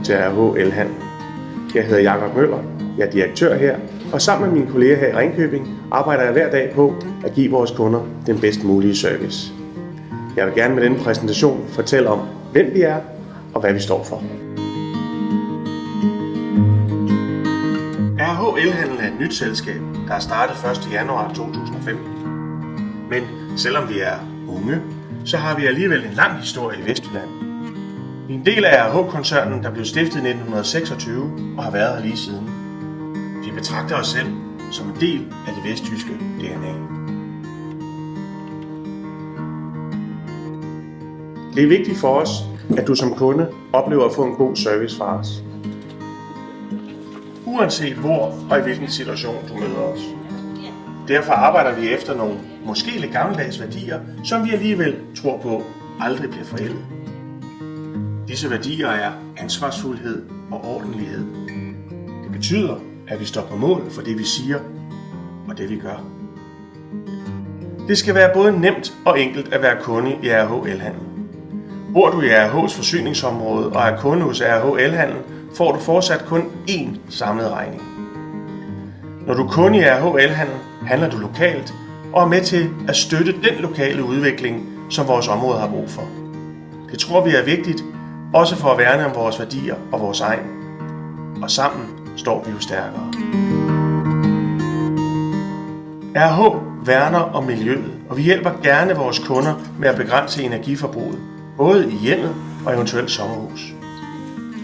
til RH Elhandel. Jeg hedder Jakob Møller, jeg er direktør her, og sammen med mine kolleger her i Ringkøbing arbejder jeg hver dag på at give vores kunder den bedst mulige service. Jeg vil gerne med denne præsentation fortælle om, hvem vi er og hvad vi står for. RH Elhandel er et nyt selskab, der er startet 1. januar 2015. Men selvom vi er unge, så har vi alligevel en lang historie i Vestjylland. Vi er en del af RH-koncernen, der blev stiftet i 1926 og har været her lige siden. Vi betragter os selv som en del af det vestjyske DNA. Det er vigtigt for os, at du som kunde oplever at få en god service fra os. Uanset hvor og i hvilken situation du møder os. Derfor arbejder vi efter nogle måske lidt gammeldags værdier, som vi alligevel tror på aldrig bliver forældet. Disse værdier er ansvarsfuldhed og ordentlighed. Det betyder, at vi står på mål for det vi siger og det vi gør. Det skal være både nemt og enkelt at være kunde i RH Elhandel. Bor du i RH's forsyningsområde og er kunde hos RH Elhandel, får du fortsat kun én samlet regning. Når du er kunde i RH Elhandel, handler du lokalt og er med til at støtte den lokale udvikling, som vores område har brug for. Det tror vi er vigtigt, også for at værne om vores værdier og vores egen. Og sammen står vi jo stærkere. RH værner om miljøet, og vi hjælper gerne vores kunder med at begrænse energiforbruget, både i hjemmet og eventuelt sommerhus.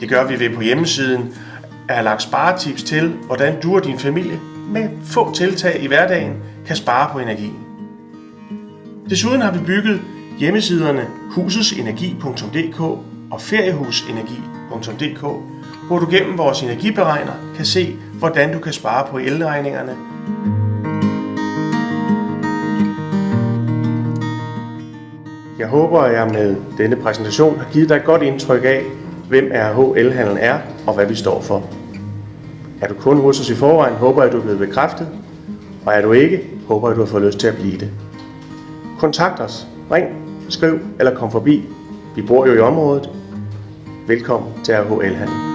Det gør vi ved på hjemmesiden at have lagt sparetips til, hvordan du og din familie med få tiltag i hverdagen kan spare på energien. Desuden har vi bygget hjemmesiderne husesenergi.dk og feriehusenergi.dk, hvor du gennem vores energiberegner kan se, hvordan du kan spare på elregningerne. Jeg håber, at jeg med denne præsentation har givet dig et godt indtryk af, hvem RH Elhandel er og hvad vi står for. Er du kunde hos os i forvejen, håber jeg, at du er blevet bekræftet, og er du ikke, håber jeg, at du har fået lyst til at blive det. Kontakt os, ring, skriv eller kom forbi. Vi bor jo i området. Velkommen til RH Elhandel.